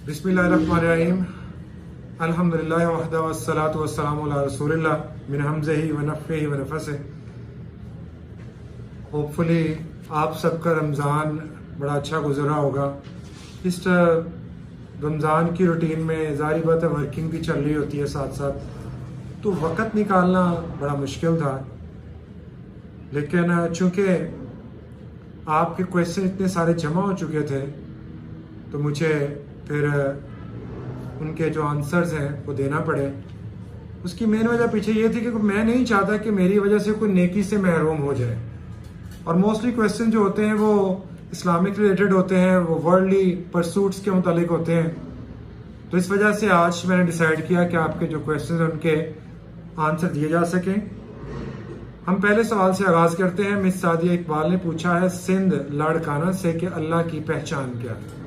बिस्मिल्लाहिर्रहमानिर्रहीम अल्हम्दुलिल्लाहि वहदा वस्सलातु वस्सलामु अला रसूलिल्लाह मिन हमज़िही व नफ़्ख़िही व नफ़सिही। होपफुली आप सबका रमज़ान बड़ा अच्छा गुजरा होगा। इस रमज़ान की रूटीन में ज़ाहिर बात है वर्किंग भी चल रही होती है साथ साथ, तो वक़्त निकालना बड़ा मुश्किल था। लेकिन चूँकि आपके क्वेश्चन इतने सारे जमा हो चुके थे तो मुझे फिर उनके जो आंसर्स हैं वो देना पड़े। उसकी मेन वजह पीछे ये थी कि मैं नहीं चाहता कि मेरी वजह से कोई नेकी से महरूम हो जाए, और मोस्टली क्वेश्चन जो होते हैं वो इस्लामिक रिलेटेड होते हैं, वो वर्ल्डली परसूट्स के मुतालिक होते हैं। तो इस वजह से आज मैंने डिसाइड किया कि आपके जो क्वेश्चन हैं उनके आंसर दिए जा सकें। हम पहले सवाल से आगाज करते हैं। मिस सादिया इकबाल ने पूछा है सिंध लाड़काना से कि अल्लाह की पहचान क्या है।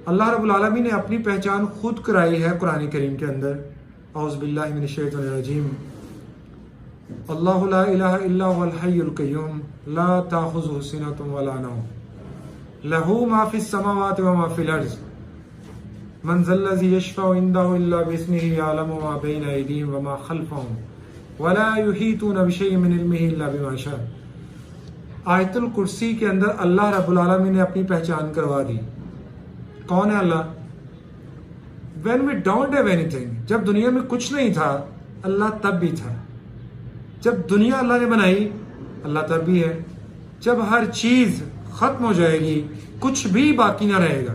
अल्लाह रब्बुल आलमीन ने अपनी पहचान खुद कराई है कुरान करीम के अंदर। औज़ु बिल्लाहि मिनश शैतानिर रजीम। अल्लाहु ला इलाहा इल्ला हुवल हय्युल क़य्यूम ला ताख़ुज़ुहु सिनतुन वला नौम लहू मा फ़िस समावाति व मा फ़िल अर्ज़ मन ज़ल्लज़ी यशफ़अउ इंदहु इल्ला बिइज़्निही यअलमु मा बैना अयदीहिम व मा ख़ल्फ़हुम वला युहीतूना बिशैइन मिन इल्मिही इल्ला बिमा शाअ। आयतुल कुर्सी के अंदर अल्लाह रब्बुल आलमीन ने अपनी पहचान करवा दी। कौन है अल्लाह? When we don't have anything, जब दुनिया में कुछ नहीं था अल्लाह तब भी था। जब दुनिया अल्लाह ने बनाई अल्लाह तब भी है। जब हर चीज खत्म हो जाएगी कुछ भी बाकी ना रहेगा,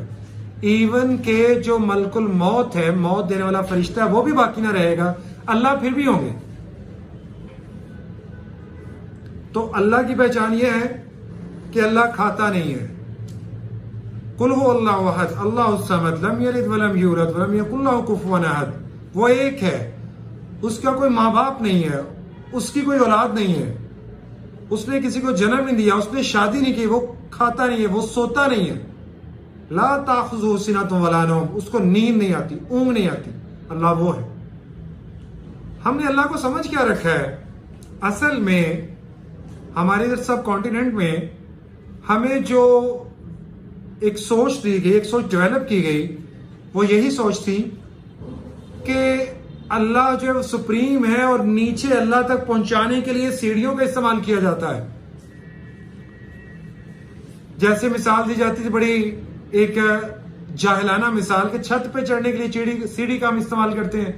इवन के जो मलकुल मौत है, मौत देने वाला फरिश्ता है, वो भी बाकी ना रहेगा, अल्लाह फिर भी होंगे। तो अल्लाह की पहचान यह है कि अल्लाह खाता नहीं है। कुल हु अल्लाहु अहद अल्लाहु समद लम यलिद वलम यूलद वलम यकुल लहु कुफुवन अहद। वो एक है, उसका कोई माँ बाप नहीं है, उसकी कोई औलाद नहीं है, उसने किसी को जन्म नहीं दिया, उसने शादी नहीं की, वो खाता नहीं है, वो सोता नहीं है। ला ताखुज़ुहु सिनतुन वला नौम, उसको नींद नहीं आती, ऊँघ नहीं आती। अल्लाह वो है। हमने अल्लाह को समझ क्या रखा है? असल में हमारे इधर सब कॉन्टिनेंट में हमें जो एक सोच दी गई, एक सोच डेवलप की गई, वो यही सोच थी कि अल्लाह जो है सुप्रीम है और नीचे अल्लाह तक पहुंचाने के लिए सीढ़ियों का इस्तेमाल किया जाता है। जैसे मिसाल दी जाती थी बड़ी एक जाहिलाना मिसाल के छत पे चढ़ने के लिए सीढ़ी का हम इस्तेमाल करते हैं।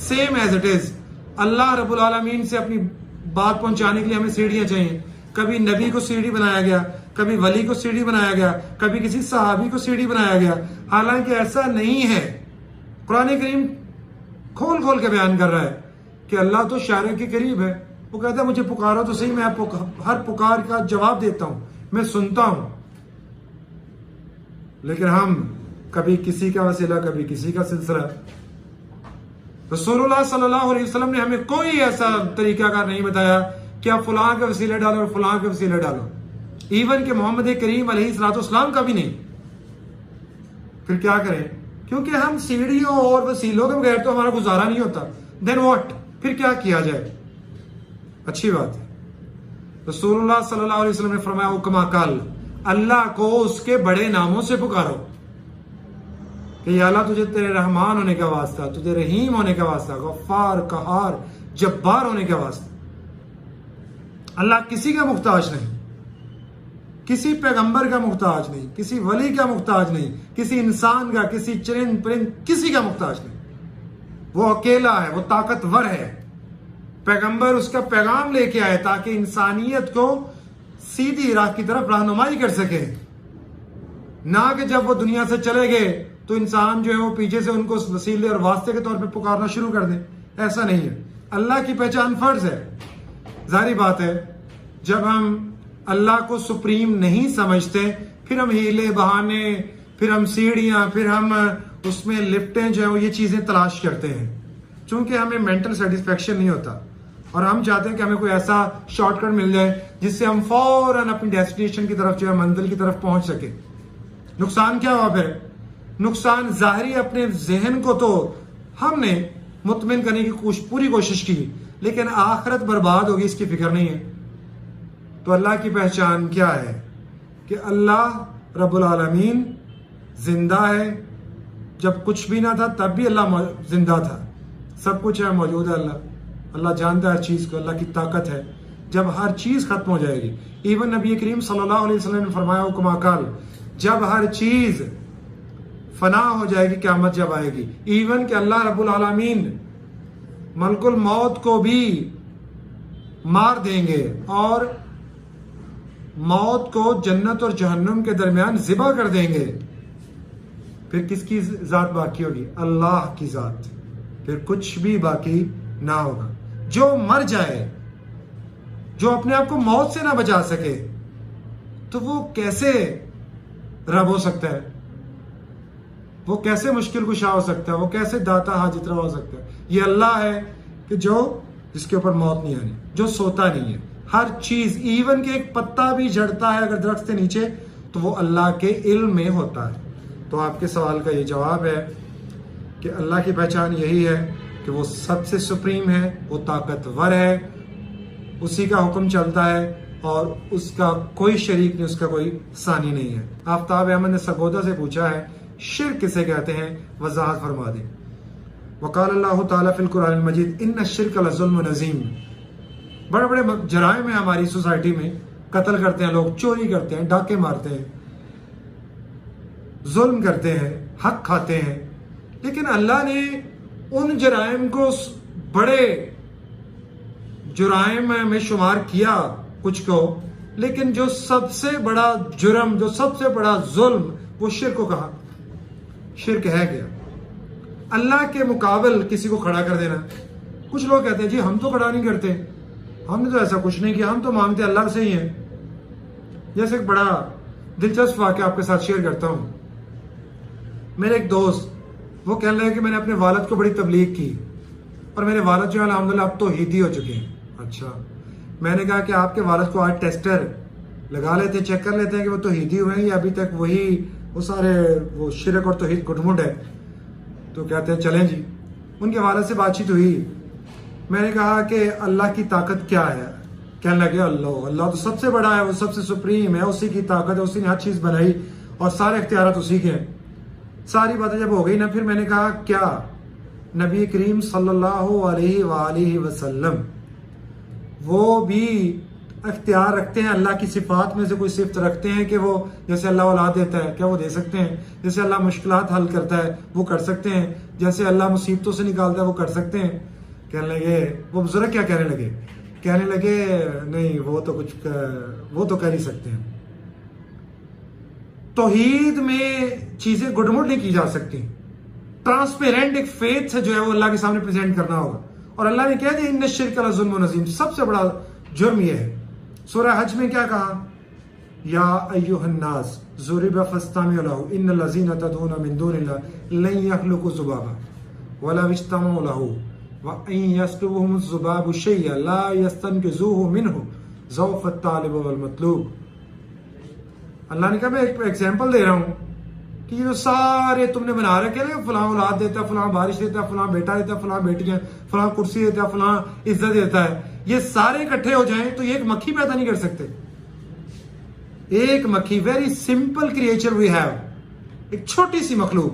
सेम एज इट इज अल्लाह रब्बुल आलमीन से अपनी बात पहुंचाने के लिए हमें सीढ़ियां चाहिए। कभी नबी को सीढ़ी बनाया गया, कभी वली को सीढ़ी बनाया गया, कभी किसी सहाबी को सीढ़ी बनाया गया। हालांकि ऐसा नहीं है। कुरान करीम खोल खोल के बयान कर रहा है कि अल्लाह तो शायर के करीब है। वो कहता है मुझे पुकारो तो सही, मैं हर पुकार का जवाब देता हूं, मैं सुनता हूं। लेकिन हम कभी किसी का वसीला, कभी किसी का सिलसिला। रसूलुल्लाह सल्लल्लाहु अलैहि वसल्लम ने हमें कोई ऐसा तरीकाकार नहीं बताया कि आप फलां के वसीले डालो और फलां के वसीले डालो। इवन के मोहम्मद करीम अलैहिस्सलाम का भी नहीं। फिर क्या करें? क्योंकि हम सीढ़ियों और वसीलों के बगैर तो हमारा गुजारा नहीं होता। Then what? फिर क्या किया जाए? अच्छी बात है। रसूलुल्लाह सल्लल्लाहु अलैहि वसल्लम ने फरमाया हुक्मा काल, अल्लाह को उसके बड़े नामों से पुकारो कि या अल्लाह तुझे तेरे रहमान होने का वास्ता, तुझे रहीम होने का वास्ता, गफ्फार, कहार, जब्बार होने का वास्ता। अल्लाह किसी का मुख्ताज नहीं, किसी पैगंबर का मुख्ताज नहीं, किसी वली का मुख्ताज नहीं, किसी इंसान का, किसी चरिंद परिंद, किसी का मुख्ताज नहीं। वो अकेला है, वो ताकतवर है। पैगंबर उसका पैगाम लेके आए ताकि इंसानियत को सीधी राह की तरफ रहनुमाई कर सके, ना कि जब वो दुनिया से चले गए तो इंसान जो है वो पीछे से उनको वसीले और वास्ते के तौर पे पुकारना शुरू कर दे। ऐसा नहीं है। अल्लाह की पहचान फर्ज है। जाहिर बात है जब हम अल्लाह को सुप्रीम नहीं समझते, फिर हम हीले बहाने, फिर हम सीढ़ियां, फिर हम उसमें लिफ्टें जो है वो ये चीजें तलाश करते हैं, क्योंकि हमें मेंटल सेटिस्फेक्शन नहीं होता और हम चाहते हैं कि हमें कोई ऐसा शॉर्टकट मिल जाए जिससे हम फौरन अपनी डेस्टिनेशन की तरफ जो है मंजिल की तरफ पहुंच सके। नुकसान क्या हुआ फिर? नुकसान जाहिरी अपने जहन को तो हमने मुतमिन करने की पूरी कोशिश की, लेकिन आखिरत बर्बाद होगी इसकी फिक्र नहीं है। तो अल्लाह की पहचान क्या है? कि अल्लाह रब्बुल आलमीन जिंदा है, जब कुछ भी ना था तब भी अल्लाह जिंदा था, सब कुछ है, मौजूद है अल्लाह। अल्लाह जानता है हर चीज़ को, अल्लाह की ताकत है। जब हर चीज़ खत्म हो जाएगी, इवन नबी करीम सल्लल्लाहु अलैहि वसल्लम ने फरमाया हुक्मा काल, जब हर चीज़ फना हो जाएगी, क़यामत जब आएगी, इवन कि अल्लाह रब्बुल आलमीन मलकुल मौत को भी मार देंगे और मौत को जन्नत और जहन्नुम के दरमियान ज़िबा कर देंगे, फिर किसकी जात बाकी होगी? अल्लाह की जात। फिर कुछ भी बाकी ना होगा। जो मर जाए, जो अपने आप को मौत से ना बचा सके, तो वो कैसे रब हो सकता है? वो कैसे मुश्किल कुशा हो सकता है? वो कैसे दाता हाजित रवा हो सकता है? ये अल्लाह है कि जो जिसके ऊपर मौत नहीं आनी, जो सोता नहीं है। हर चीज, इवन के एक पत्ता भी झड़ता है अगर दरख्त से नीचे, तो वो अल्लाह के इल्म में होता है। तो आपके सवाल का ये जवाब है कि अल्लाह की पहचान यही है कि वो सबसे सुप्रीम है, वो ताकतवर है, उसी का हुक्म चलता है और उसका कोई शरीक नहीं, उसका कोई सानी नहीं है। आफ्ताब अहमद ने सगोदा से पूछा है, शिर्क किसे कहते हैं? वजाहत फरमा दें। वक़ाल अल्लाह ताला फिल कुरान मजीद, इन्ना शिर्क लज़ुल्मुन अज़ीम। बड़े बड़े जराइम है हमारी सोसाइटी में, कत्ल करते हैं लोग, चोरी करते हैं, डाके मारते हैं, जुल्म करते हैं, हक खाते हैं। लेकिन अल्लाह ने उन जराइम को बड़े जुराइम में शुमार किया कुछ को, लेकिन जो सबसे बड़ा जुर्म, जो सबसे बड़ा जुल्म, वो शिर्क को कहा। शिर्क है क्या? अल्लाह के मुकाबल किसी को खड़ा कर देना। कुछ लोग कहते हैं जी हम तो खड़ा नहीं करते, हमने तो ऐसा कुछ नहीं किया, हम तो मांगते अल्लाह से ही हैं। जैसे एक बड़ा दिलचस्प वाक़या आपके साथ शेयर करता हूं। मेरे एक दोस्त, वो कहने लगे कि मैंने अपने वालिद को बड़ी तबलीग की और मेरे वालिद जो है अल्हम्दुलिल्लाह अब तो हिदी हो चुके हैं। अच्छा, मैंने कहा कि आपके वालिद को आज टेस्टर लगा लेते, चेक कर लेते हैं कि वो तो हिदी हुए हैं या अभी तक वही वो सारे वो शिरक और तौहीद गुटमुट है। तो कहते हैं चलें जी। उनके वालिद से बातचीत हुई, मैंने कहा कि अल्लाह की ताकत क्या है? कहने लगे अल्लाह, अल्लाह तो सबसे बड़ा है, वो सबसे सुप्रीम है, उसी की ताकत है, उसी ने हर चीज़ बनाई और सारे इख्तियारात उसी के हैं। सारी बातें जब हो गई ना, फिर मैंने कहा क्या नबी करीम सल्लल्लाहु अलैहि वसल्लम वो भी अख्तियार रखते हैं? अल्लाह की सिफात में से कोई सिफत रखते हैं कि वो जैसे अल्लाह औलाद देता है, क्या वो दे सकते हैं? जैसे अल्लाह मुश्किलात हल करता है, वो कर सकते हैं? जैसे अल्लाह मुसीबतों से निकालता है, वो कर सकते हैं? कहने लगे, वो बुजुर्ग क्या कहने लगे? कहने लगे नहीं, वो तो कर ही सकते हैं। तौहीद में चीजें गुडमुड नहीं की जा सकती। ट्रांसपेरेंट एक फेथ से जो है वो अल्लाह के सामने प्रेजेंट करना होगा। और अल्लाह ने कह दिया इन्ना शिर्क लज़ुल्मुन अज़ीम, सबसे बड़ा जुर्म यह है। सूरह हज में क्या कहा? या अय्युहन्नास ज़ुरिबा फस्तमिउ लहु इन्नल लज़ीना तदऊना मिन दूनिल्लाहि लन यख्लुक़ू ज़ुबाबा वला यस्तमऊ लहु व इन यस्लुबहुम ज़ुबाबु शय'अन ला यस्तनकिज़ूहु मिनहु ज़ौफ़त तालिब वल मतलूब। अल्लाह ने कहा मैं एक एग्जाम्पल दे रहा हूँ कि ये जो सारे तुमने बना रखे ना, फलां औलाद देता है, फलां बारिश देता है, फलां बेटा देता है, फलां बेटियां, फलां कुर्सी देता है, फलां इज्जत देता है, ये सारे इकट्ठे हो जाएं तो ये एक मक्खी पैदा नहीं कर सकते। एक मक्खी, very simple creature we have, एक छोटी सी मखलूक,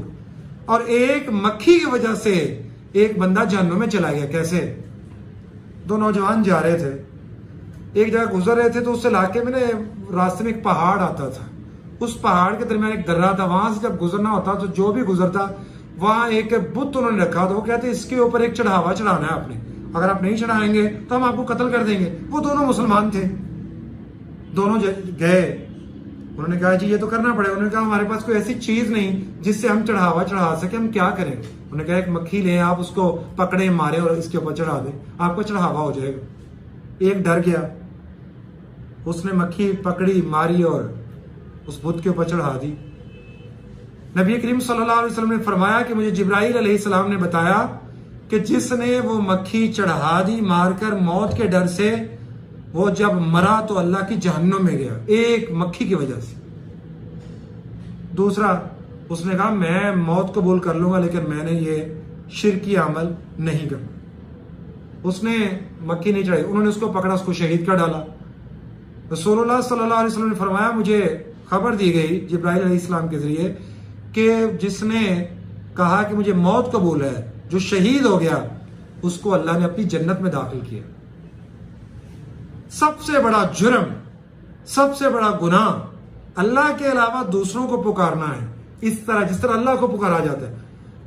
और एक मक्खी की वजह से एक बंदा जहन्नुम में चला गया। कैसे? दो नौजवान जा रहे थे, एक जगह गुजर रहे थे, तो उस इलाके में रास्ते में एक पहाड़ आता था, उस पहाड़ के दरमियान एक दर्रा था, वहां से जब गुजरना होता तो जो भी गुजरता वहां एक बुत उन्होंने रखा था। वो कहते इसके ऊपर एक चढ़ावा चढ़ाना है आपने, अगर आप नहीं चढ़ाएंगे तो हम आपको कत्ल कर देंगे। वो दोनों मुसलमान थे, दोनों गए, उन्होंने कहा जी ये तो करना पड़ेगा। उन्होंने कहा हमारे पास कोई ऐसी चीज नहीं जिससे हम चढ़ावा चढ़ा सके, हम क्या करें? उन्होंने कहा एक मक्खी लें, आप उसको पकड़े मारे और इसके ऊपर चढ़ा दें, आपको चढ़ावा हो जाएगा। एक डर गया, उसने मक्खी पकड़ी, मारी और उस बुत के ऊपर चढ़ा दी। नबी करीम सल्लल्लाहु अलैहि वसल्लम ने फरमाया कि मुझे जिब्राइल अलैहिस्सलाम ने बताया कि जिसने वो मक्खी चढ़ा दी मारकर मौत के डर से, वो जब मरा तो अल्लाह की जहन्नुम में गया, एक मक्खी की वजह से। दूसरा, उसने कहा मैं मौत कबूल कर लूंगा लेकिन मैंने ये शिरकी अमल नहीं करना। उसने मक्खी नहीं चढ़ाई, उन्होंने उसको पकड़ा, उसको शहीद कर डाला। रसूलुल्लाह सल्लल्लाहु अलैहि वसल्लम ने फरमाया मुझे खबर दी गई जिब्राइल अलैहिस्सलाम के जरिए कि जिसने कहा कि मुझे मौत कबूल है, जो शहीद हो गया उसको अल्लाह ने अपनी जन्नत में दाखिल किया। सबसे बड़ा जुर्म, सबसे बड़ा गुनाह अल्लाह के अलावा दूसरों को पुकारना है, इस तरह जिस तरह अल्लाह को पुकारा जाता है।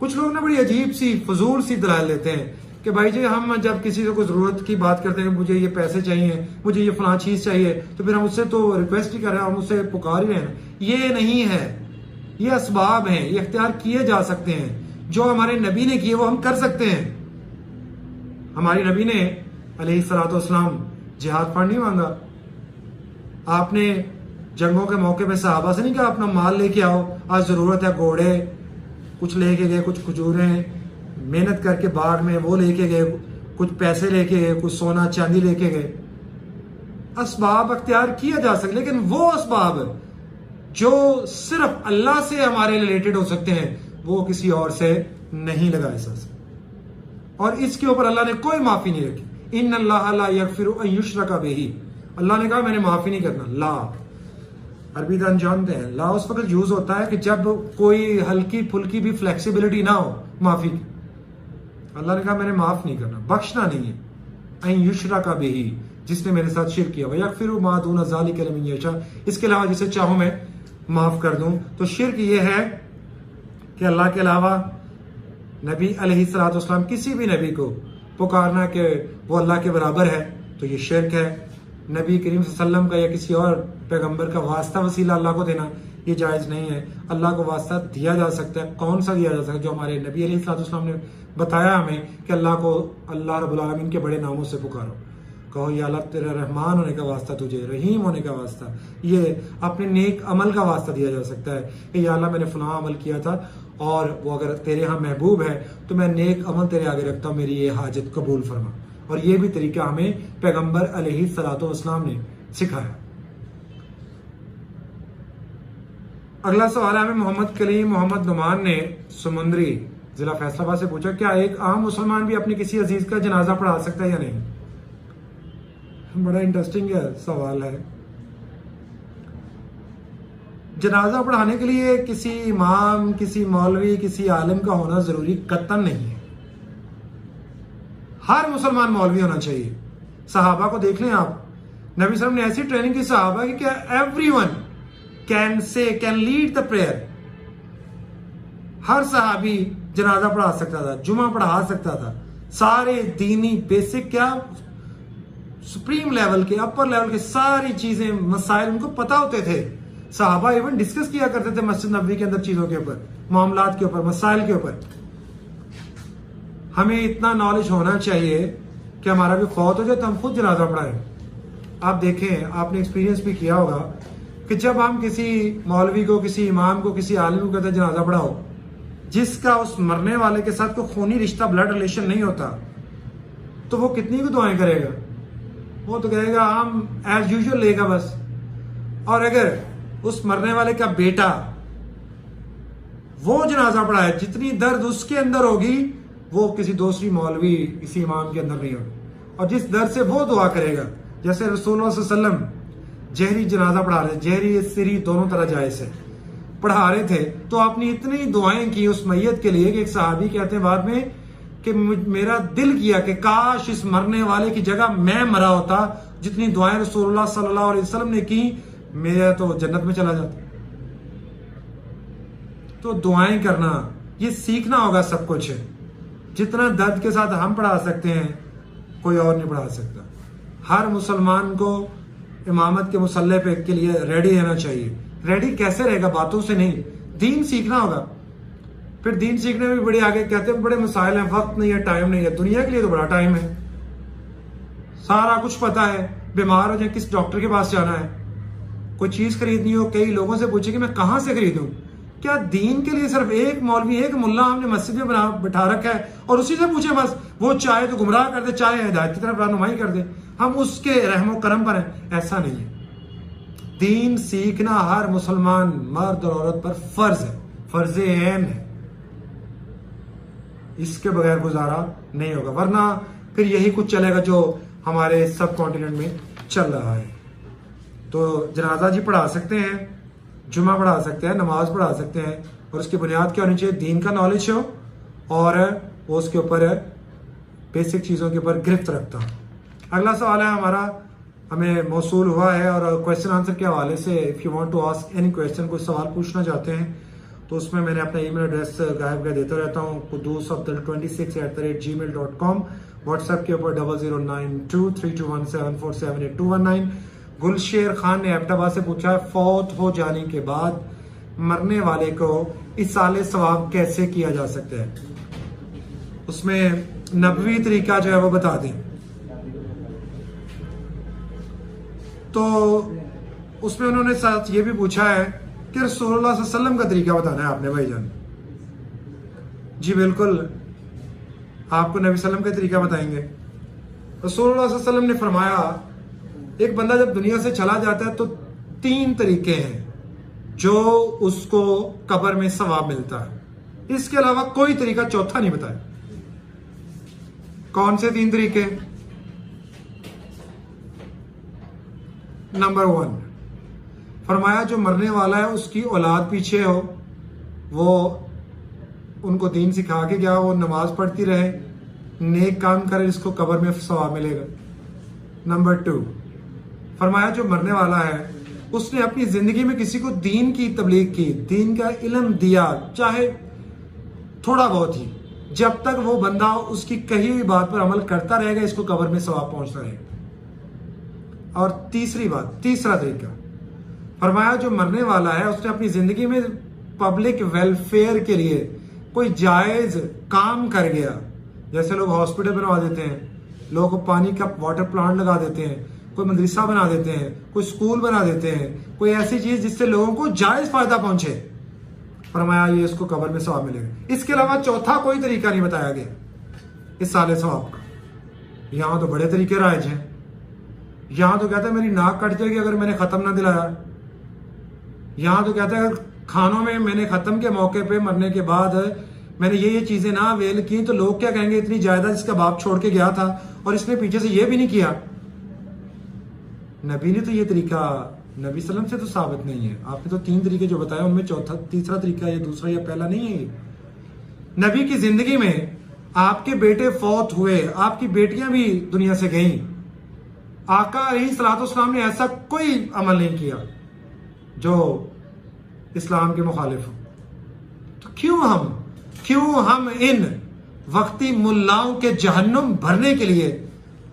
कुछ लोग ना बड़ी अजीब सी फजूल सी दलाल लेते हैं कि भाई जी हम जब किसी को जरूरत की बात करते हैं, मुझे ये पैसे चाहिए, मुझे ये फलां चीज चाहिए, तो फिर हम उससे तो रिक्वेस्ट ही कर रहे हैं, हम उससे पुकार ही रहे हैं। ये नहीं है, ये असबाब हैं, ये इख्तियार किए जा सकते हैं। जो हमारे नबी ने किए वो हम कर सकते हैं। हमारे नबी ने अलैहिस्सलाम जिहाद पर नहीं मांगा। आपने जंगों के मौके पे सहाबा से नहीं कहा अपना माल लेके आओ, आज जरूरत है, घोड़े कुछ लेके गए, कुछ खजूरें मेहनत करके बाग में वो लेके गए, कुछ पैसे लेके गए, कुछ सोना चांदी लेके गए। असबाब अख्तियार किया जा सकते, लेकिन वो असबाब जो सिर्फ अल्लाह से हमारे रिलेटेड हो सकते हैं वो किसी और से नहीं लगा एहसास। और इसके ऊपर अल्लाह ने कोई माफी नहीं रखी। इन अल्लाह ला यगफिरु अन युश्रका बिही, अल्लाह ने कहा मैंने माफी नहीं करना। ला अरबी दान जानते हैं, ला उस वक्त यूज होता है कि जब कोई हल्की फुल्की भी फ्लेक्सिबिलिटी ना हो माफी की। अल्लाह ने कहा मैंने माफ नहीं करना, बख्शना नहीं है। अन युश्रका बिही, जिसने मेरे साथ शिर्क किया, वयगफिरु मा दूना ज़ालिका लिमन यशा, इसके अलावा जिसे चाहूं मैं माफ कर दूं। तो शिर्क ये है कि अल्लाह के अलावा नबी अलैहिस्सलाम किसी भी नबी को पुकारना कि वो अल्लाह के बराबर है, तो ये शिर्क है। नबी करीम सल्लल्लाहु अलैहि वसल्लम का या किसी और पैगंबर का वास्ता वसीला अल्लाह को देना ये जायज नहीं है। अल्लाह को वास्ता दिया जा सकता है, कौन सा दिया जा सकता है? जो हमारे नबी अलैहिस्सलाम ने बताया हमें कि अल्लाह को अल्लाह रब्बुल आलमीन के बड़े नामों से पुकारो। कहो या अल्लाह तेरा रहमान होने का वास्ता, तुझे रहीम होने का वास्ता। ये अपने नेक अमल का वास्ता दिया जा सकता है कि या अल्लाह मैंने फलां अमल किया था और वो अगर तेरे यहाँ महबूब है तो मैं नेक अमल तेरे आगे रखता हूँ, मेरी ये हाजत कबूल फरमा। और ये भी तरीका हमें पैगंबर अलैहिस्सलाम ने सिखाया। अगला सवाल है हमें मोहम्मद कलीम मोहम्मद नुमान ने समुंदरी जिला फैसलाबाद से पूछा, क्या एक आम मुसलमान भी अपने किसी अजीज का जनाजा पढ़ा सकता है या नहीं? बड़ा इंटरेस्टिंग सवाल है। जनाजा पढ़ाने के लिए किसी इमाम, किसी मौलवी, किसी आलिम का होना जरूरी कतन नहीं है। हर मुसलमान मौलवी होना चाहिए। सहाबा को देख लें आप, नबी सल्लल्लाहु अलैहि वसल्लम ने ऐसी ट्रेनिंग की सहाबा की क्या everyone can lead the prayer. हर सहाबी जनाजा पढ़ा सकता था, जुमा पढ़ा सकता था। सारे दीनी बेसिक क्या सुप्रीम लेवल के, अपर लेवल के सारी चीजें, मसाइल उनको पता होते थे। सहाबा इवन डिस्कस किया करते थे मस्जिद नबवी के अंदर चीजों के ऊपर, मामलात के ऊपर, मसाइल के ऊपर। हमें इतना नॉलेज होना चाहिए कि हमारा भी फौत हो जाए तो हम खुद जनाजा पढ़ाएं। आप देखें, आपने एक्सपीरियंस भी किया होगा कि जब हम किसी मौलवी को, किसी इमाम को, किसी आलिम को कहते हैं जनाजा पढ़ाओ, जिसका उस मरने वाले के साथ कोई खूनी रिश्ता, ब्लड रिलेशन नहीं होता, तो वो कितनी को दुआएं करेगा? वो तो कहेगा हम एज यूजुअल लेगा बस। और अगर उस मरने वाले का बेटा वो जनाजा पढ़ाए, जितनी दर्द उसके अंदर होगी वो किसी दूसरी मौलवी, किसी इमाम के अंदर नहीं होगी। और जिस दर्द से वो दुआ करेगा, जैसे रसूलुल्लाह सल्लल्लाहु अलैहि वसल्लम जहरी जनाजा पढ़ा रहे, जहरी सिरी दोनों तरह जायज है, पढ़ा रहे थे, तो आपने इतनी दुआएं की उस मैयत के लिए कि एक सहाबी कहते हैं बाद में कि मेरा दिल किया कि काश इस मरने वाले की जगह मैं मरा होता, जितनी दुआएं रसूलुल्लाह सल्लल्लाहु अलैहि वसल्लम ने की, मेरा तो जन्नत में चला जाता। तो दुआएं करना ये सीखना होगा सब कुछ। जितना दर्द के साथ हम पढ़ा सकते हैं कोई और नहीं पढ़ा सकता। हर मुसलमान को इमामत के मुसल्ले पे के लिए रेडी रहना चाहिए। रेडी कैसे रहेगा? बातों से नहीं, दीन सीखना होगा। फिर दीन सीखने में भी बड़े आगे कहते हैं बड़े मसाइल हैं, वक्त नहीं है, टाइम नहीं है। दुनिया के लिए तो बड़ा टाइम है, सारा कुछ पता है। बीमार हो जाए किस डॉक्टर के पास जाना है, कोई चीज खरीदनी हो कई लोगों से पूछे कि मैं कहां से खरीदूं। क्या दीन के लिए सिर्फ एक मौलवी, एक मुल्ला हमने मस्जिद में बिठा रखा है और उसी से पूछे बस? वो चाहे तो गुमराह कर दे, चाहे हिदायत की तरफ रहनुमाई कर दे, हम उसके रहमो करम पर हैं। ऐसा नहीं है। दीन सीखना हर मुसलमान मर्द और औरत पर फर्ज है, फर्ज ऐन है। इसके बगैर गुजारा नहीं होगा, वरना फिर यही कुछ चलेगा जो हमारे सब कॉन्टिनेंट में चल रहा है। तो जनाजा जी पढ़ा सकते हैं, जुमा पढ़ा सकते हैं, नमाज पढ़ा सकते हैं, और उसकी बुनियाद क्या होनी चाहिए? दीन का नॉलेज हो और वो उसके ऊपर बेसिक चीज़ों के ऊपर गिरफ्त रखता हो। अगला सवाल है हमारा, हमें मौसूल हुआ है और क्वेश्चन आंसर के हवाले से if you want to ask any question, कोई सवाल पूछना चाहते हैं तो उसमें मैंने अपना ईमेल एड्रेस गायब कर देता रहता हूँ, qudusabdul26@gmail.com। व्हाट्सएप के ऊपर 00923217478219। गुलशेर खान ने एबटाबाद से पूछा है, फौत हो जाने के बाद मरने वाले को इसाले सवाब कैसे किया जा सकता है? उसमें नबवी तरीका जो है वो बता दें। तो उसमें उन्होंने साथ ये भी पूछा है कि रसूलुल्लाह सल्लल्लाहु अलैहि वसल्लम का तरीका बताना है आपने भाईजान। जी बिल्कुल, आपको नबी सल्लम का तरीका बताएंगे। रसूलुल्लाह सल्लल्लाहु अलैहि वसल्लम ने फरमाया, एक बंदा जब दुनिया से चला जाता है तो 3 तरीके हैं जो उसको कब्र में सवाब मिलता है, इसके अलावा कोई तरीका चौथा नहीं बताया। कौन से 3 तरीके? नंबर 1, फरमाया जो मरने वाला है उसकी औलाद पीछे हो, वो उनको दीन सिखा के गया, वो नमाज पढ़ती रहे, नेक काम करे, इसको कब्र में सवाब मिलेगा। नंबर 2, फरमाया जो मरने वाला है उसने अपनी जिंदगी में किसी को दीन की तबलीग की, दीन का इल्म दिया, चाहे थोड़ा बहुत ही, जब तक वो बंदा उसकी कही हुई बात पर अमल करता रहेगा, इसको कब्र में सवाब पहुंचता रहेगा। और तीसरा तरीका, फरमाया जो मरने वाला है उसने अपनी जिंदगी में पब्लिक वेलफेयर के लिए कोई जायज काम कर गया, जैसे लोग हॉस्पिटल बनवा देते हैं, लोग पानी का वाटर प्लांट लगा देते हैं, कोई मदरसा बना देते हैं, कोई स्कूल बना देते हैं, कोई ऐसी चीज जिससे लोगों को जायज फायदा पहुंचे, फरमाया ये इसको कब्र में सवाब मिलेगा। इसके अलावा चौथा कोई तरीका नहीं बताया गया इस साले सवाब का। यहां तो बड़े तरीके राइज हैं। यहां तो कहता है मेरी नाक कट जाएगी अगर मैंने खत्म ना दिलाया। यहां तो कहता है अगर खानों में मैंने खत्म के मौके पे मरने के बाद मैंने ये चीजें ना अवेल की तो लोग क्या कहेंगे, इतनी जायदाद इसका बाप छोड़ के गया था और इसने पीछे से ये भी नहीं किया। नबी ने तो ये तरीका नबी सल्लम से तो साबित नहीं है। आपने तो 3 तरीके जो बताया उनमें तीसरा तरीका ये दूसरा या पहला नहीं है। नबी की जिंदगी में आपके बेटे फौत हुए, आपकी बेटियां भी दुनिया से गईं, आका अलैहिस्सलाम ने ऐसा कोई अमल नहीं किया जो इस्लाम के मुखालिफ हो। तो क्यों हम इन वक्ती मुल्लाओं के जहन्नुम भरने के लिए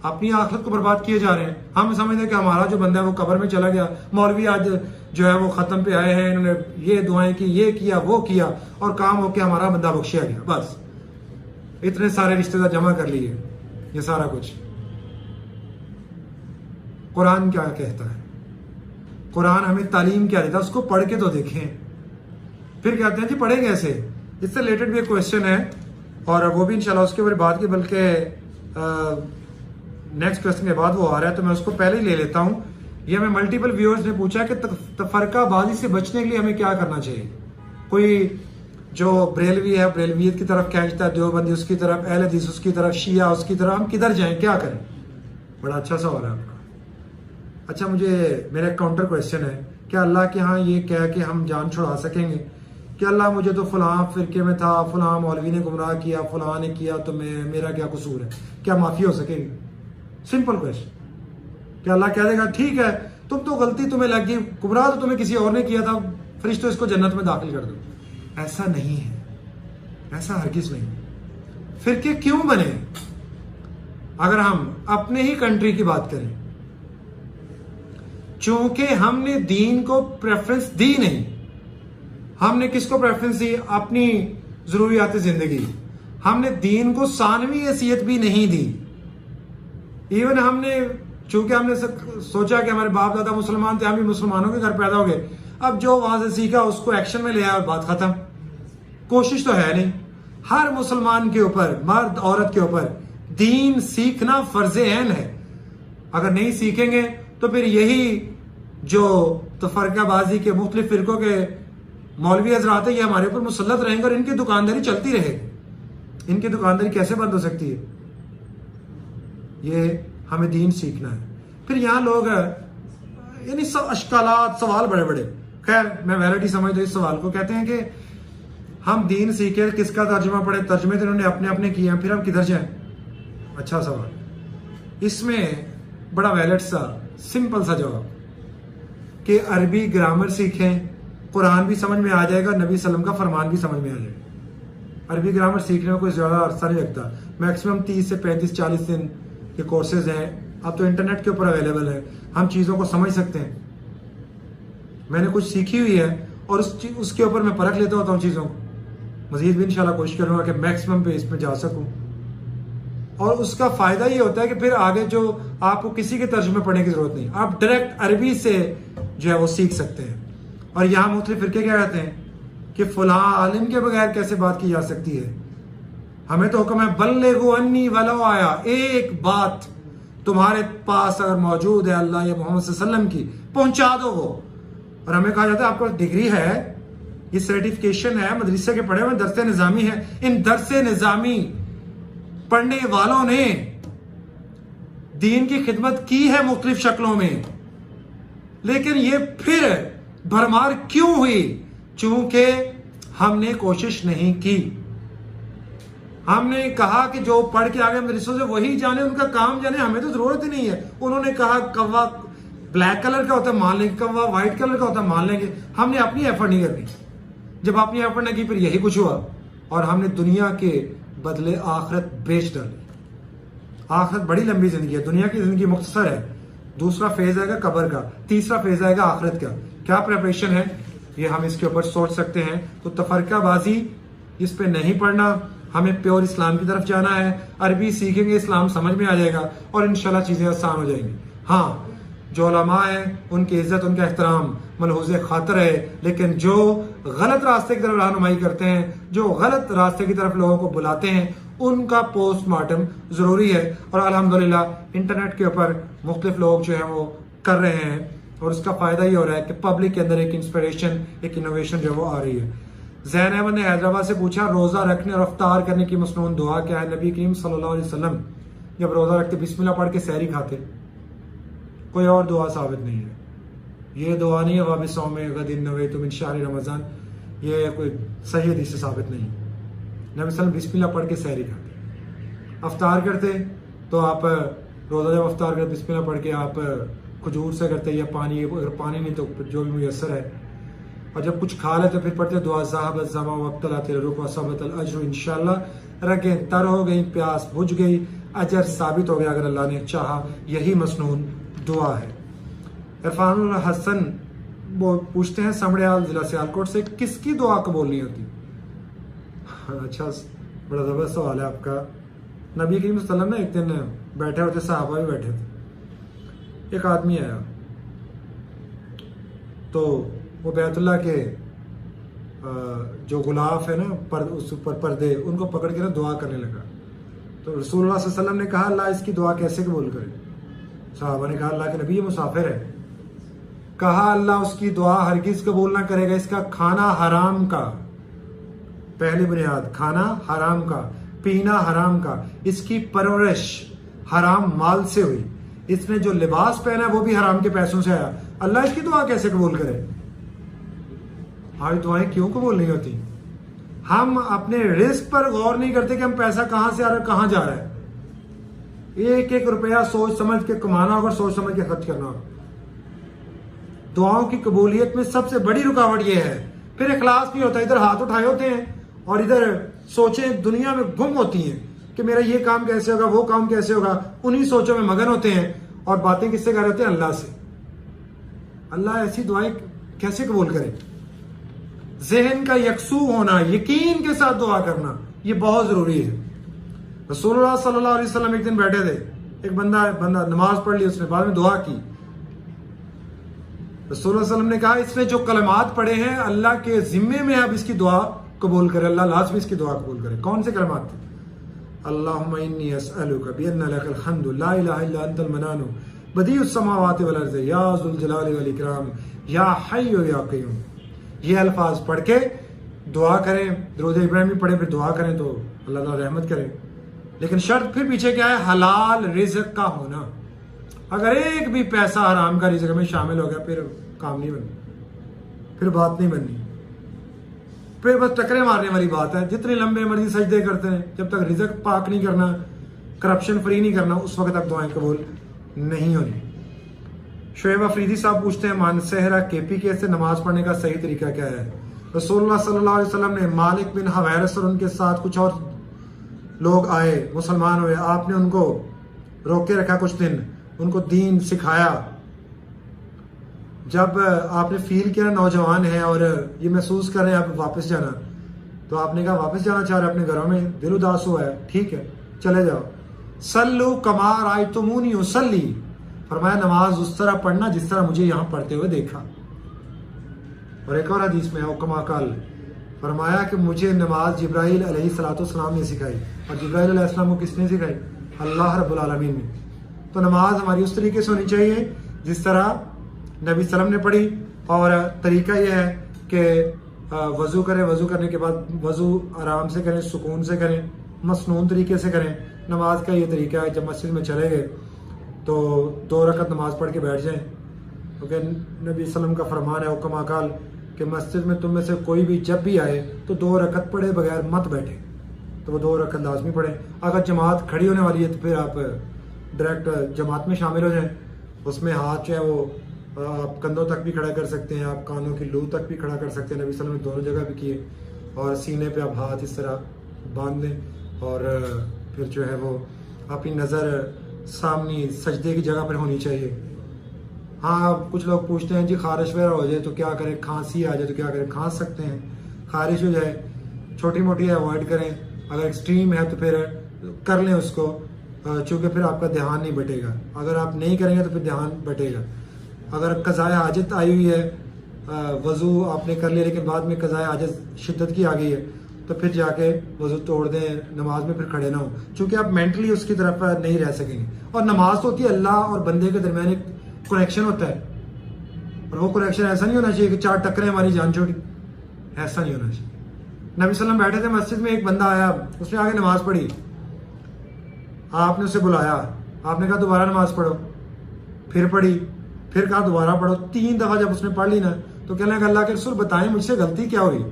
अपनी आखिरत को बर्बाद किए जा रहे हैं? हम समझते हैं कि हमारा जो बंदा है वो कब्र में चला गया, मौलवी आज जो है वो खत्म पे आए हैं, इन्होंने ये दुआएं की, ये किया, वो किया और काम होके हमारा बंदा बख्शिया गया, बस इतने सारे रिश्तेदार जमा कर लिए, ये सारा कुछ। कुरान क्या कहता है? कुरान हमें तालीम क्या देता है, उसको पढ़ के तो देखें। फिर कहते हैं जी पढ़ेंगे ऐसे। इससे रिलेटेड भी एक क्वेश्चन है और वो भी इंशाल्लाह उसके ऊपर बात की, बल्कि नेक्स्ट क्वेश्चन के बाद वो आ रहा है तो मैं उसको पहले ही ले लेता हूं। ये हमें मल्टीपल व्यूअर्स ने पूछा कि तफरकाबाजी से बचने के लिए हमें क्या करना चाहिए। कोई जो बरेलवी है बरेलवियत की तरफ खींचता है, देवबंदी उसकी तरफ, अहले हदीस उसकी तरफ, शिया उसकी तरफ, हम किधर जाएं, क्या करें? बड़ा अच्छा सवाल है आपका। अच्छा, मुझे मेरा काउंटर क्वेश्चन है, क्या अल्लाह के यहाँ ये कह के हम जान छुड़ा सकेंगे कि अल्लाह मुझे तो फलां फिरके में था, फलां मौलवी ने गुमराह किया, फलां ने किया, तो मेरा क्या कसूर है? क्या माफी हो सकेगी? Simple question. क्या अल्लाह कह देगा ठीक है तुम तो गलती तुम्हें लगी, गुमराह तो तुम्हें किसी और ने किया था, फरिश्तों इसको जन्नत में दाखिल कर दो? ऐसा नहीं है, ऐसा हरगिज नहीं। फिरके क्यों बने? अगर हम अपने ही कंट्री की बात करें, चूंकि हमने दीन को प्रेफरेंस दी नहीं, हमने किसको प्रेफरेंस दी? अपनी जरूरियात जिंदगी। हमने दीन को सानवी हैसियत भी नहीं दी। इवन हमने चूंकि हमने सोचा कि हमारे बाप दादा मुसलमान थे, हम भी मुसलमानों के घर पैदा हो गए, अब जो वहां से सीखा उसको एक्शन में ले आया और बात खत्म। कोशिश तो है नहीं। हर मुसलमान के ऊपर, मर्द औरत के ऊपर दीन सीखना फर्ज ऐन है। अगर नहीं सीखेंगे तो फिर यही जो तफरकाबाजी के मुख्तलिफ फिरकों के मौलवी हजरात है ये हमारे ऊपर मुसल्लत रहेंगे और इनकी दुकानदारी चलती रहेगी। इनकी दुकानदारी कैसे बंद हो सकती है? ये हमें दीन सीखना है। फिर यहाँ लोग यानी सब अशकालात, सवाल बड़े बड़े, खैर मैं वैरायटी समझता हूँ इस सवाल को। कहते हैं कि हम दीन सीखे, किसका तर्जुमा पढ़े? तर्जुमे तो इन्होंने अपने अपने किए हैं, फिर हम किधर जाएं? अच्छा सवाल। इसमें बड़ा वैलिड सा सिंपल सा जवाब कि अरबी ग्रामर सीखें, कुरान भी समझ में आ जाएगा, नबी सल्लम का फरमान भी समझ में आ जाएगा। अरबी ग्रामर सीखने में कोई ज़्यादा अरसा नहीं लगता, मैक्सिमम 30 से 35-40 दिन के कोर्सेज हैं। अब तो इंटरनेट के ऊपर अवेलेबल है, हम चीज़ों को समझ सकते हैं। मैंने कुछ सीखी हुई है और उसके ऊपर मैं परख लेता होता हूँ चीज़ों को। मजीद भी इंशाल्लाह कोशिश करूँगा कि मैक्सिमम पे इसमें जा सकूँ, और उसका फ़ायदा ये होता है कि फिर आगे जो आपको किसी के तर्जुमे पढ़ने की ज़रूरत नहीं, आप डायरेक्ट अरबी से जो है वो सीख सकते हैं। और यहाँ मुख्तलिफ फिरके क्या कहते हैं कि फलां आलिम के बगैर कैसे बात की जा सकती है। हमें तो हुक्म है बल्लिगु अन्नी वलो आया, एक बात तुम्हारे पास अगर मौजूद है अल्लाह या मोहम्मद सल्लल्लाहु अलैहि वसल्लम की, पहुंचा दो वो। और हमें कहा जाता है आपको डिग्री है, ये सर्टिफिकेशन है, मदरसे के पढ़े हुए दरसे निजामी है। इन दरसे निजामी पढ़ने वालों ने दीन की खिदमत की है मुख्तलिफ शक्लों में, लेकिन ये फिर भरमार क्यों हुई? चूंकि हमने कोशिश नहीं की। हमने कहा कि जो पढ़ के आगे मदरसों से वही जाने, उनका काम जाने, हमें तो जरूरत ही नहीं है। उन्होंने कहा कौवा ब्लैक कलर का होता है मान लेंगे, कौवा व्हाइट कलर का होता है मान लेंगे। हमने अपनी एफर्ट नहीं करनी। जब अपनी एफर्ट नहीं की फिर यही कुछ हुआ, और हमने दुनिया के बदले आखिरत बेच डाली। आखिरत बड़ी लंबी जिंदगी है, दुनिया की जिंदगी मुख्तसर है। दूसरा फेज आएगा कब्र का, तीसरा फेज आएगा आखिरत का। क्या प्रिपरेशन है ये हम इसके ऊपर सोच सकते हैं। तो तफरकाबाजी इस पे नहीं पढ़ना, हमें प्योर इस्लाम की तरफ जाना है। अरबी सीखेंगे, इस्लाम समझ में आ जाएगा और इंशाल्लाह चीजें आसान हो जाएंगी। हाँ, जो उलमा है उनकी इज्जत, उनका एहतराम मलहूज़ खातर है, लेकिन जो गलत रास्ते की तरफ रहनुमाई करते हैं, जो गलत रास्ते की तरफ लोगों को बुलाते हैं, उनका पोस्टमार्टम जरूरी है। और अल्हम्दुलिल्लाह इंटरनेट के ऊपर मुख्तलिफ लोग जो है वो कर रहे हैं, और उसका फायदा ये हो रहा है कि पब्लिक के अंदर एक इंस्पिरेशन, एक इनोवेशन जो है वो आ रही है। ज़ैन अहमद ने हैदराबाद से पूछा, रोजा रखने और अफ्तार करने की मसनून दुआ क्या है? नबी करीम सल्लल्लाहु अलैहि वसल्लम जब रोजा रखते बिस्मिल्लाह पढ़ के सहरी खाते, कोई और दुआ साबित नहीं है। ये दुआ नहीं है वाबिसों में गदिन नवे तुम इन शाहरी रमजान, ये कोई सही हदीस से साबित नहीं है। नबी सल्लम बिस्मिल्लाह पढ़ के सहरी खाते। अफ्तार करते तो आप रोजा जब अफ्तार करते बिस्मिल्लाह पढ़ के आप खजूर से करते या पानी, अगर पानी नहीं तो जो भी मुयसर है। और जब कुछ खा लेते फिर पढ़ते दुआ ज़ाहबत ज़मा वब्तलात रुक वसबत अल अज्र इंशाअल्लाह। रगें तर हो गई, प्यास बुझ गई, अजर साबित हो गया अगर अल्लाह ने चाहा। यही मसनून दुआ है। इरफानुल हसन वो पूछते हैं समड़ियाल जिला सियालकोट से, किसकी दुआ कबूल नहीं होती? अच्छा, बड़ा जबरदस्त सवाल है आपका। नबी करीम सल्लल्लाहु अलैहि वसल्लम ने एक दिन बैठे होते, सहाबा भी बैठे थे, एक आदमी आया तो वो बैतुल्लाह के जो गुलाफ है ना उस ऊपर पर्दे, उनको पकड़ के ना दुआ करने लगा। तो रसूलुल्लाह सल्लल्लाहु अलैहि वसल्लम ने कहा अल्लाह इसकी दुआ कैसे कबूल करे? साहबा ने कहा अल्लाह के नबी ये मुसाफिर है। कहा अल्लाह उसकी दुआ हरगिज कबूल ना करेगा, इसका खाना हराम का, पहली बुनियाद खाना हराम का, पीना हराम का, इसकी परवरिश हराम माल से हुई, इसने जो लिबास पहना है वो भी हराम के पैसों से आया, अल्लाह इसकी दुआ कैसे कबूल करे? हमारी दुआएं क्यों कबूल नहीं होती? हम अपने रिस्क पर गौर नहीं करते कि हम पैसा कहां से आ रहा है, कहां जा रहा है। एक एक रुपया सोच समझ के कमाना होगा, सोच समझ के खर्च करना होगा। दुआओं की कबूलियत में सबसे बड़ी रुकावट यह है। फिर इखलास नहीं होता, इधर हाथ उठाए होते हैं और इधर सोचें दुनिया में गुम होती हैं कि मेरा ये काम कैसे होगा, वो काम कैसे होगा, उन्हीं सोचों में मगन होते हैं और बातें किससे कर रहे होते हैं? अल्लाह से। अल्लाह ऐसी दुआएं कैसे कबूल करे? जहन का यकसू होना, यकीन के साथ दुआ करना, ये बहुत जरूरी है। रसूलुल्लाह सल्लल्लाहु अलैहि वसल्लम एक दिन बैठे थे, एक बंदा नमाज पढ़ ली, उसने बाद में दुआ की। रसूलुल्लाह सल्लल्लाहु अलैहि वसल्लम ने कहा इसने जो कलमात पढ़े हैं अल्लाह के जिम्मे में, अब इसकी दुआ कबूल करे, अल्लाह लाजमी इसकी दुआ कबूल करे। कौन से कलमात थे? अल्लाहुम्मा इन्नी अस्अलुका बिअन्ना लकल हम्दु ला इलाहा इल्ला अंतल मन्नानु बदीउस समावाति वल अर्ज़ या ज़ुल जलाली वल इकराम या हय्यु या क़य्यूम। ये अल्फाज पढ़ के दुआ करें, दरूद इब्राहिमी पढ़े फिर दुआ करें तो अल्लाह ताला रहमत करे। लेकिन शर्त फिर पीछे क्या है? हलाल रिज़्क़ का होना। अगर एक भी पैसा हराम का रिज़्क़ में शामिल हो गया फिर काम नहीं बनना, फिर बात नहीं बननी। फिर बस टकरे मारने वाली बात है। जितने लंबे मर्जी सजदे करते हैं, जब तक रिजक पाक नहीं करना, करप्शन फ्री नहीं करना, उस वक्त तक दुआएं कबूल नहीं होनी। शोएब अफरीदी साहब पूछते हैं, मानसहरा KPK से नमाज पढ़ने का सही तरीका क्या है? रसूलुल्लाह सल्लल्लाहु अलैहि वसल्लम ने मालिक बिन हवैरस और उनके साथ कुछ और लोग आए, मुसलमान हुए, आपने उनको रोके रखा कुछ दिन, उनको दीन सिखाया। जब आपने फील किया नौजवान है और ये महसूस कर रहे हैं आप वापस जाना, तो आपने कहा वापस जाना चाह रहे अपने घरों में, दिल उदास हुआ है, ठीक है चले जाओ। सल्लु कमा रायतुमूनी उसल्ली, फरमाया नमाज उस तरह पढ़ना जिस तरह मुझे यहाँ पढ़ते हुए देखा। और एक और हदीस में कमा काल, फरमाया कि मुझे नमाज जिब्राइल अलैहिस्सलाम ने सिखाई। और जिब्राइल अलैहिस्सलाम को किसने सिखाई? अल्लाह रब्बुल आलमीन ने। तो नमाज हमारी उस तरीके से होनी चाहिए जिस तरह नबी सल्लम ने पढ़ी। और तरीका यह है कि वज़ू करें, वज़ू करने के बाद वज़ू आराम से करें, सुकून से करें, मसनून तरीके से करें। नमाज का ये तरीका है, जब मस्जिद में चले गए तो 2 रकत नमाज पढ़ के बैठ जाएं, क्योंकि नबी सल्लम का फरमान है हुक्म अकाल कि मस्जिद में तुम में से कोई भी जब भी आए तो 2 रकत पढ़े बगैर मत बैठे, तो वो 2 रकत लाजमी पढ़ें। अगर जमात खड़ी होने वाली है तो फिर आप डायरेक्ट जमात में शामिल हो जाएं। उसमें हाथ जो है वो आप कंधों तक भी खड़ा कर सकते हैं, आप कानों की लू तक भी खड़ा कर सकते हैं, नबी सल्लल्लाहु अलैहि वसल्लम ने दोनों जगह भी किए। और सीने पे आप हाथ इस तरह बांध दें और फिर जो है वो अपनी नज़र सामने सजदे की जगह पर होनी चाहिए। हाँ, कुछ लोग पूछते हैं जी खारिश वगैरह हो जाए तो क्या करें, खांसी आ जाए तो क्या करें? खांस सकते हैं, खारिश हो जाए छोटी मोटी अवॉइड करें, अगर एक्सट्रीम है तो फिर कर लें उसको, चूँकि फिर आपका ध्यान नहीं बटेगा। अगर आप नहीं करेंगे तो फिर ध्यान बटेगा। अगर कज़ाए हाजत आई हुई है, वज़ू आपने कर लिया लेकिन बाद में कज़ाए हाजत शिद्दत की आ गई है, तो फिर जाके वज़ू तोड़ दें, नमाज में फिर खड़े ना हो, क्योंकि आप मेंटली उसकी तरफ नहीं रह सकेंगे। और नमाज तो होती है अल्लाह और बंदे के दरमियान एक कनेक्शन होता है, और वो कनेक्शन ऐसा नहीं होना चाहिए कि 4 टकरे हमारी जान छोड़ी, ऐसा नहीं होना चाहिए। नबी सल्लम बैठे थे मस्जिद में, एक बंदा आया, उसने आगे नमाज पढ़ी, आपने उसे बुलाया, आपने कहा दोबारा नमाज पढ़ो, फिर पढ़ी, फिर कहा दोबारा पढ़ो। 3 दफा जब उसने पढ़ ली ना तो कहने लगा अल्लाह के रसूल बताएं मुझसे गलती क्या हुई?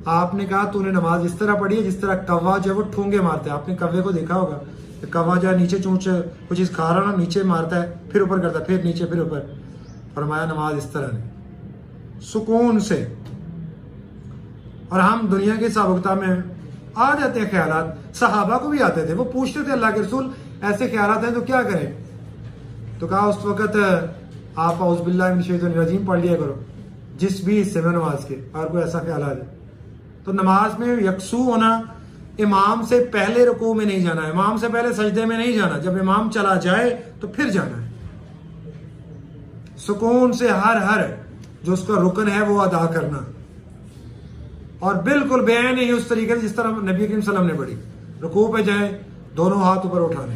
आपने कहा तूने नमाज इस तरह पढ़ी है जिस तरह कौवा जो है वो ठूंगे मारता है। आपने कौवे को देखा होगा, कौवा जो है नीचे चूंच कुछ चीज खा रहा ना, नीचे मारता है, फिर ऊपर करता है, फिर नीचे, फिर ऊपर। फरमाया नमाज इस तरह नहीं, सुकून से। और हम दुनिया के साबुकता में आ जाते हैं ख्यालात, सहाबा को भी आते थे, वो पूछते थे अल्लाह के रसूल ऐसे ख्यालात हैं तो क्या करें? तो कहा उस वक्त आप औज़ुबिल्लाहि मिनश शैतानिर रजीम पढ़ लिया करो जिस भी हिस्से में नमाज के, अगर कोई ऐसा ख्याल आ जाए। तो नमाज में यकसू होना, इमाम से पहले रुकू में नहीं जाना, इमाम से पहले सजदे में नहीं जाना, जब इमाम चला जाए तो फिर जाना है। सुकून से हर जो उसका रुकन है वो अदा करना, और बिल्कुल बेन नहीं उस तरीके से जिस तरह नबी करीम सल्लल्लाहु अलैहि वसल्लम ने पढ़ी। रुकू पे जाए, दोनों हाथ ऊपर उठाने,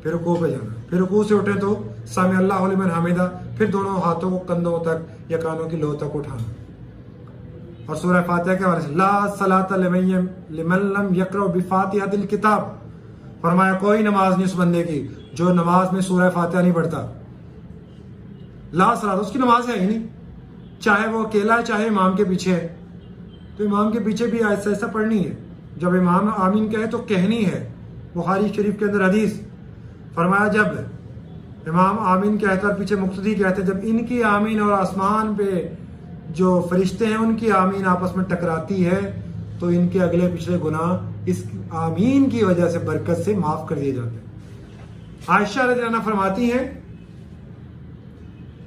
फिर रुकू पे जाना, फिर रुकू से उठे तो सामी अल्लाहु लिमन हमीदा, फिर दोनों हाथों को कंधों तक या कानों की लो तक उठाना। और सूरह फातिहा के हवाले से ला सलाता लिमन लम यक़रा बिफातिहातिल किताब, फरमाया कोई नमाज नहीं उस बंदे की जो नमाज में सूरह फातिहा नहीं पढ़ता। ला सलात, उसकी नमाज है ही नहीं, चाहे वो अकेला है चाहे इमाम के पीछे है। तो इमाम के पीछे भी ऐसा ऐसा पढ़नी है, जब इमाम आमीन कहे तो कहनी है। बुखारी शरीफ के अंदर हदीस फरमाया जब इमाम आमीन कहता और पीछे मुक्तदी कहते, जब इनकी आमीन और आसमान पे जो फरिश्ते हैं उनकी आमीन आपस में टकराती है तो इनके अगले पिछले गुनाह इस आमीन की वजह से बरकत से माफ कर दिए जाते हैं। आयशा रज़ी अल्लाह अन्हा फरमाती हैं,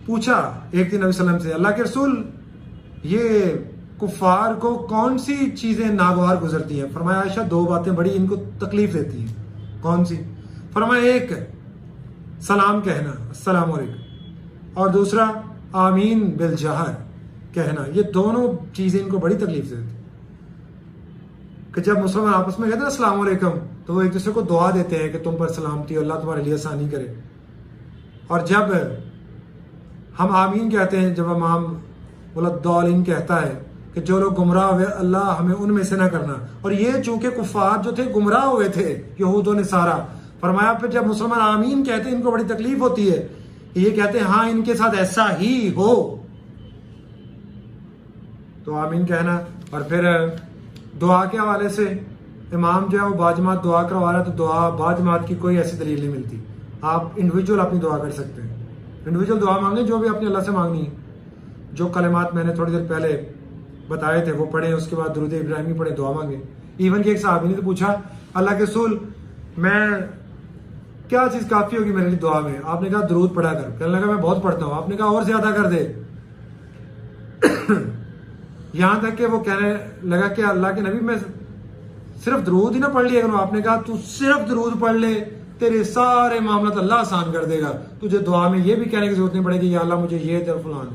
पूछा एक दिन नबी सल्लल्लाहु अलैहि वसल्लम से, अल्लाह के रसूल ये कुफार को कौन सी चीजें नागवार गुजरती हैं? फरमाया आयशा 2 बातें बड़ी इनको तकलीफ देती हैं। कौन सी? फरमाया एक सलाम कहना अस्सलाम वालेकुम, और दूसरा आमीन बिल जहर कहना। ये दोनों चीजें इनको बड़ी तकलीफ देती कि जब मुसलमान आपस में कहते हैं अस्सलाम वालेकुम तो वो एक दूसरे को दुआ देते हैं कि तुम पर सलामती, अल्लाह तुम्हारे लिए आसानी करे। और जब हम आमीन कहते हैं, जब इमाम वलद्दालिन कहता है कि जो लोग गुमराह हुए अल्लाह हमें उनमें से ना करना। और ये चूंकि कुफार जो थे गुमराह हुए थे, यहूद और नसारा, फरमाया फिर जब मुसलमान आमीन कहते हैं इनको बड़ी तकलीफ होती है, ये कहते हैं हाँ इनके साथ ऐसा ही हो, तो आमीन कहना। और फिर दुआ के हवाले से इमाम जो है वो बाजमात दुआ करवा रहा है, तो दुआ बाजमात की कोई ऐसी दलील नहीं मिलती। आप इंडिविजुअल अपनी दुआ कर सकते हैं, इंडिविजुअल दुआ मांगे जो भी अपने अल्लाह से मांगनी है। जो कलिमात मैंने थोड़ी देर पहले बताए थे वो पढ़े, उसके बाद दुरूद इब्राहिमी पढ़े, दुआ मांगे। इवन कि एक साहबी ने तो पूछा अल्लाह के रसूल मैं क्या चीज काफी होगी मेरे लिए दुआ में? आपने कहा दुरूद पढ़ा कर। कहने लगा मैं बहुत पढ़ता हूँ। आपने कहा और ज्यादा कर दे। यहां तक कि वो कहने लगा कि अल्लाह के नबी मैं सिर्फ दुरूद ही ना पढ़ लिया करूं। आपने कहा तू सिर्फ दुरूद पढ़ ले, तेरे सारे मामला तो अल्लाह आसान कर देगा। तुझे दुआ में ये भी कहने की जरूरत नहीं पड़ेगी या अल्लाह मुझे ये दे फलान,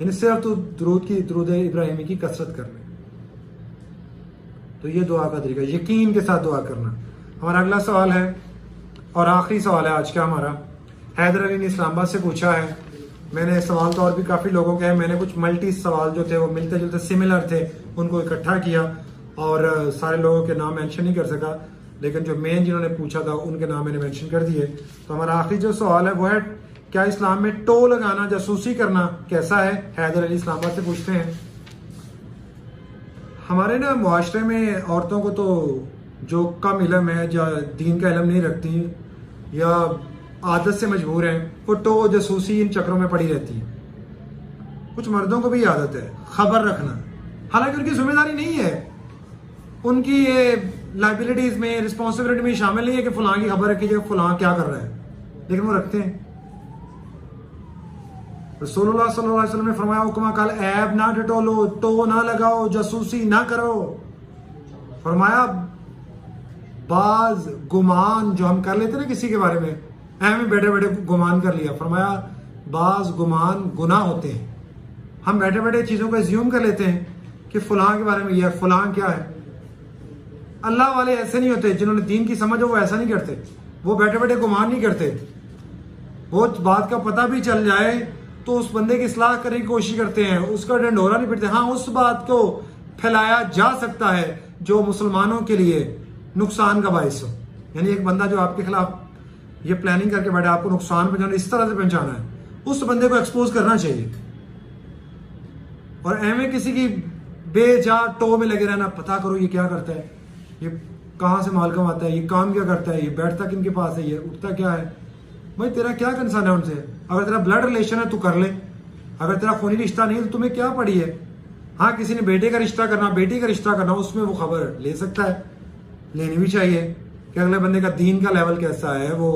यानी सिर्फ तू दुरूद इब्राहिमी की कसरत कर ले। तो ये दुआ का तरीका, यकीन के साथ दुआ करना। हमारा अगला सवाल है और आखिरी सवाल है आज का हमारा। हैदर अली ने इस्लामाबाद से पूछा है। मैंने सवाल तो और भी काफी लोगों के हैं, मैंने कुछ मल्टी सवाल जो थे वो मिलते जुलते सिमिलर थे उनको इकट्ठा किया और सारे लोगों के नाम मेंशन नहीं कर सका, लेकिन जो मेन जिन्होंने पूछा था उनके नाम मैंने मेंशन कर दिए। तो हमारा आखिरी जो सवाल है वो है क्या इस्लाम में टो लगाना, जासूसी करना कैसा है? हैदर अली इस्लामाबाद से पूछते हैं। हमारे ना मुआशरे में औरतों को तो जो कम इलम है या दीन का इलम नहीं रखती या आदत से मजबूर हैं, वो टो जासूसी इन चक्रों में पड़ी रहती है। कुछ मर्दों को भी आदत है खबर रखना, हालांकि उनकी जिम्मेदारी नहीं है, उनकी ये लाइबिलिटीज में रिस्पॉन्सिबिलिटी में शामिल नहीं है कि फलां की खबर रखी जाए फलां क्या कर रहा है, लेकिन वो रखते हैं। रसूलुल्लाह सल्लल्लाहु अलैहि वसल्लम ने फरमाया हुक्मा कल ऐब ना टटोलो, टो ना लगाओ, जासूसी ना करो। फरमाया बाज गुमान जो हम कर लेते ना किसी के बारे में, हमें बैठे बैठे गुमान कर लिया, फरमाया बाज गुमान गुनाह होते हैं। हम बैठे बैठे चीजों को एज्यूम कर लेते हैं कि फलां के बारे में यह फलां क्या है। अल्लाह वाले ऐसे नहीं होते, जिन्होंने दीन की समझ हो वो ऐसा नहीं करते, वो बैठे बैठे गुमान नहीं करते। वो बात का पता भी चल जाए तो उस बंदे की इस्लाह करने की कोशिश करते हैं, उसका डंडोरा नहीं पिटते। हाँ, उस बात को फैलाया जा सकता है जो मुसलमानों के लिए नुकसान का बायस हो। यानी एक बंदा जो आपके खिलाफ ये प्लानिंग करके बैठा आपको नुकसान पहुंचाना, इस तरह से पहुंचाना है, उस बंदे को एक्सपोज करना चाहिए। और एवं किसी की बेजा टो में लगे रहना, पता करो ये क्या करता है, ये कहां से माल कमाता है, ये काम क्या करता है, ये बैठता किनके पास है, ये उठता क्या है। भाई तेरा क्या कंसर्न है उनसे? अगर तेरा ब्लड रिलेशन है तू कर ले, अगर तेरा खूनी रिश्ता नहीं तो तुम्हें क्या पड़ी है। हाँ, किसी ने बेटे का रिश्ता करना, बेटी का रिश्ता करना, उसमें वो खबर ले सकता है, लेनी भी चाहिए कि अगले बंदे का दीन का लेवल कैसा है, वो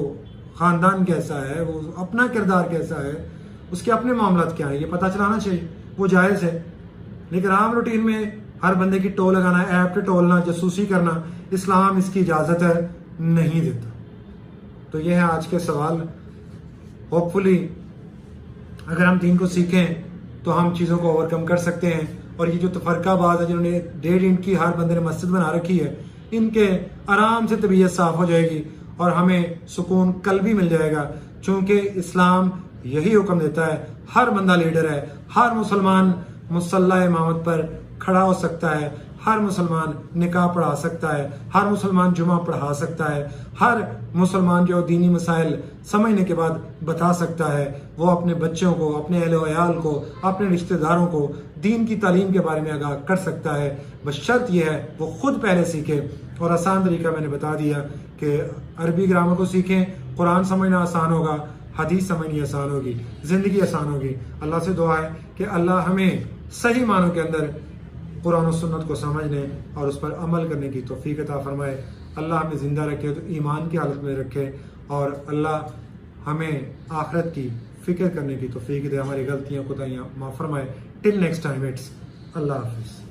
खानदान कैसा है, वो अपना किरदार कैसा है, उसके अपने मामलात क्या है, ये पता चलाना चाहिए, वो जायज है। लेकिन आम रूटीन में हर बंदे की टो लगाना, ऐप पे टोलना, जासूसी करना, इस्लाम इसकी इजाजत है नहीं देता। तो ये है आज के सवाल। होपफुली अगर हम दीन को सीखें तो हम चीज़ों को ओवरकम कर सकते हैं। और ये जो तफरकाबाज है जिन्होंने 1.5 इंच की हर बंदे ने मस्जिद बना रखी है, इनके आराम से तबीयत साफ हो जाएगी और हमें सुकून कल भी मिल जाएगा। चूंकि इस्लाम यही हुक्म देता है, हर बंदा लीडर है, हर मुसलमान मुसल्ला इमामत पर खड़ा हो सकता है, हर मुसलमान निकाह पढ़ा सकता है, हर मुसलमान जुमा पढ़ा सकता है, हर मुसलमान जो दीनी मसाइल समझने के बाद बता सकता है, वो अपने बच्चों को, अपने अहले वयाल को, अपने रिश्तेदारों को दीन की तालीम के बारे में आगाह कर सकता है। बस शर्त यह है वो खुद पहले सीखे। और आसान तरीका मैंने बता दिया कि अरबी ग्रामर को सीखें, कुरान समझना आसान होगा, हदीस समझनी आसान होगी, जिंदगी आसान होगी। अल्लाह से दुआ है कि अल्लाह हमें सही मानों के अंदर कुरान और सुन्नत को समझने और उस पर अमल करने की तौफीक अता फरमाए। अल्लाह हमें जिंदा रखे तो ईमान की हालत में रखे और अल्लाह हमें आखिरत की फिक्र करने की तौफीक दे, हमारी गलतियां कोताहियां माफ फरमाए। टिल नेक्स्ट टाइम, इट्स अल्लाह हाफिज़।